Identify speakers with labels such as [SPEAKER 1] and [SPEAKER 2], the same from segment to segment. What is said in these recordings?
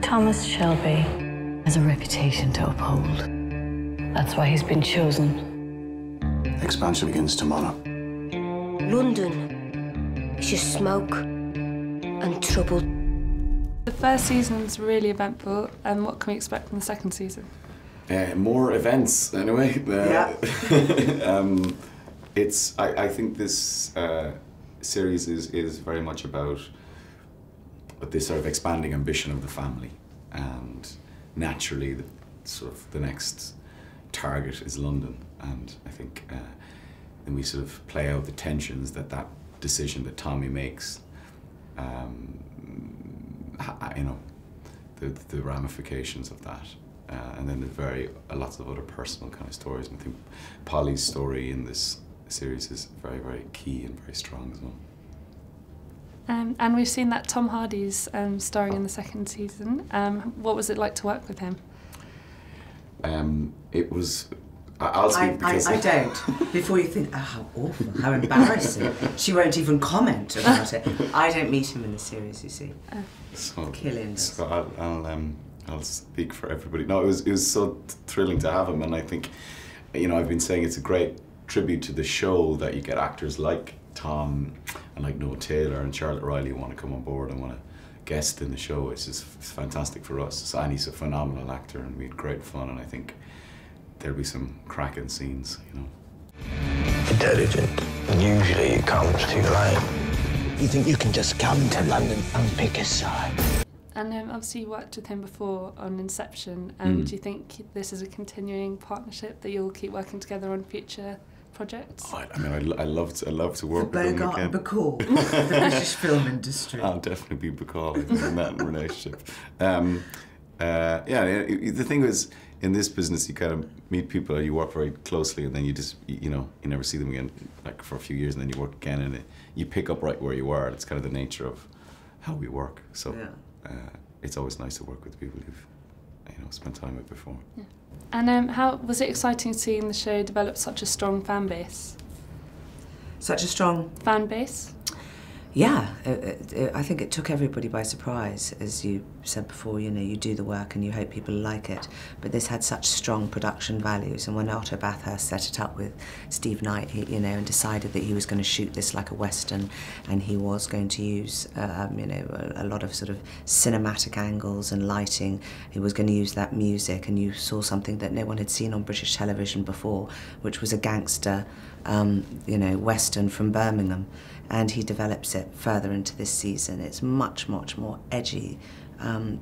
[SPEAKER 1] Thomas Shelby has a reputation to uphold. That's why he's been chosen.
[SPEAKER 2] Expansion begins tomorrow.
[SPEAKER 3] London is just smoke and trouble.
[SPEAKER 4] The first season's really eventful, and what can we expect from the second season?
[SPEAKER 5] More events, anyway.
[SPEAKER 6] Yeah.
[SPEAKER 5] I think this series is very much about this sort of expanding ambition of the family, and naturally the next target is London, and I think then we sort of play out the tensions that decision that Tommy makes, you know, the ramifications of that. And then there's lots of other personal kind of stories. And I think Polly's story in this series is very, very key and very strong as well.
[SPEAKER 4] And we've seen that Tom Hardy's starring in the second season. What was it like to work with him?
[SPEAKER 5] It was. I'll speak because
[SPEAKER 6] I don't. Before you think, oh, how awful, how embarrassing. She won't even comment about it. I don't meet him in the series, you see. Cillian does.
[SPEAKER 5] So I'll speak for everybody. No, it was so thrilling to have him, and I think, you know, I've been saying it's a great tribute to the show that you get actors like Tom and like Noah Taylor and Charlotte Riley who want to come on board and want to guest in the show. It's fantastic for us. So, and he's a phenomenal actor, and we had great fun, and I think there'll be some cracking scenes, you know.
[SPEAKER 7] Intelligent. Usually it comes too late.
[SPEAKER 8] You think you can just come to London and pick a side?
[SPEAKER 4] And obviously you worked with him before on Inception. Do you think this is a continuing partnership that you'll keep working together on future projects?
[SPEAKER 5] Oh, I mean, I love to work with him
[SPEAKER 6] Bogart
[SPEAKER 5] again.
[SPEAKER 6] and Bacall, the British film industry.
[SPEAKER 5] I'll definitely be Bacall in that relationship. Yeah, the thing is, in this business, you kind of meet people and you work very closely, and then you just, you know, you never see them again, like for a few years, and then you work again, and you pick up right where you are. It's kind of the nature of how we work. So it's always nice to work with people you've, you know, spent time with before.
[SPEAKER 4] Yeah. And how was it exciting seeing the show develop such a strong fan base?
[SPEAKER 6] Such a strong
[SPEAKER 4] fan base?
[SPEAKER 6] Yeah, I think it took everybody by surprise. As you said before, you know, you do the work and you hope people like it, but this had such strong production values, and when Otto Bathurst set it up with Steve Knight, you know, and decided that he was going to shoot this like a Western, and he was going to use, you know, a lot of sort of cinematic angles and lighting. He was going to use that music, and you saw something that no one had seen on British television before, which was a gangster, you know, Western from Birmingham. And he develops it further into this season. It's much, much more edgy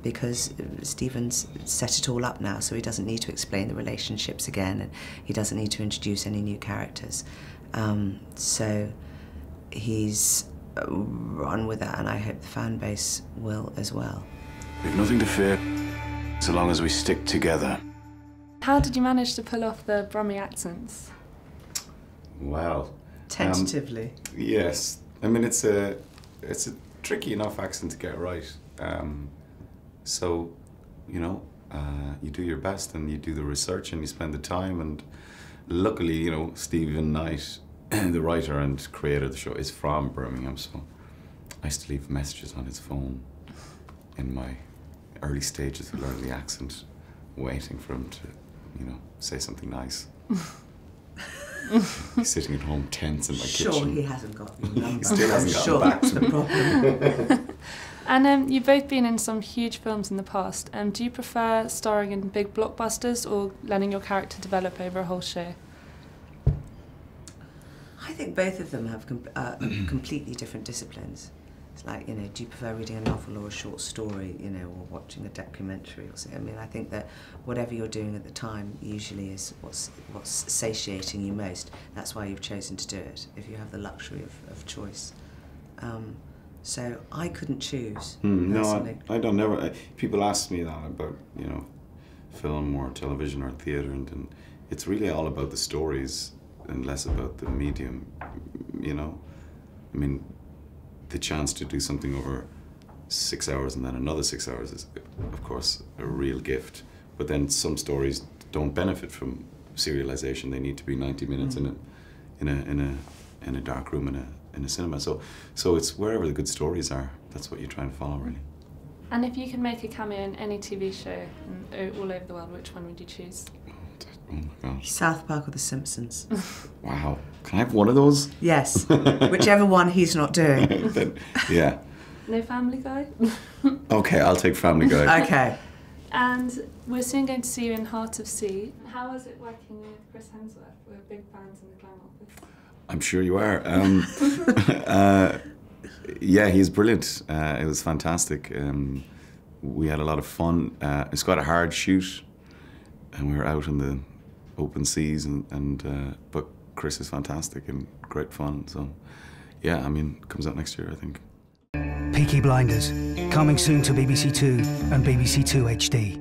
[SPEAKER 6] because Stephen's set it all up now, so he doesn't need to explain the relationships again, and he doesn't need to introduce any new characters. So he's run with that, and I hope the fan base will as well.
[SPEAKER 2] We've nothing to fear, so long as we stick together.
[SPEAKER 4] How did you manage to pull off the Brummie accents?
[SPEAKER 5] Wow.
[SPEAKER 6] Tentatively.
[SPEAKER 5] Yes, I mean it's a tricky enough accent to get right. So, you know, you do your best and you do the research and you spend the time, and luckily, you know, Stephen Knight, the writer and creator of the show, is from Birmingham, so I used to leave messages on his phone in my early stages of learning the accent, waiting for him to, you know, say something nice. He's sitting at home tense in my kitchen.
[SPEAKER 6] Sure, he hasn't got your number.
[SPEAKER 5] He still hasn't gotten back to me.
[SPEAKER 4] And you've both been in some huge films in the past. Do you prefer starring in big blockbusters or letting your character develop over a whole show?
[SPEAKER 6] I think both of them have completely different disciplines. It's like, you know, do you prefer reading a novel or a short story, you know, or watching a documentary or something? I mean, I think that whatever you're doing at the time usually is what's satiating you most. That's why you've chosen to do it, if you have the luxury of choice. So I couldn't choose.
[SPEAKER 5] No, I don't never. People ask me that about, you know, film or television or theatre, and it's really all about the stories and less about the medium, you know? I mean, the chance to do something over 6 hours and then another 6 hours is, of course, a real gift. But then some stories don't benefit from serialization. They need to be 90 minutes in a dark room in a cinema. So it's wherever the good stories are. That's what you're trying to follow, really.
[SPEAKER 4] And if you could make a cameo in any TV show all over the world, which one would you choose?
[SPEAKER 5] Oh my God.
[SPEAKER 6] South Park or The Simpsons?
[SPEAKER 5] Wow. Can I have one of those?
[SPEAKER 6] Yes. Whichever one he's not doing.
[SPEAKER 5] Yeah.
[SPEAKER 4] No Family Guy?
[SPEAKER 5] Okay, I'll take Family Guy.
[SPEAKER 6] Okay.
[SPEAKER 4] And we're soon going to see you in Heart of Sea. How was it working with Chris Hemsworth? We're big fans in the Glam office.
[SPEAKER 5] I'm sure you are. Yeah, he's brilliant. It was fantastic. We had a lot of fun. It's quite a hard shoot, and we were out in the open seas, but Chris is fantastic and great fun. So, yeah, I mean, it comes out next year, I think.
[SPEAKER 9] Peaky Blinders, coming soon to BBC Two and BBC Two HD.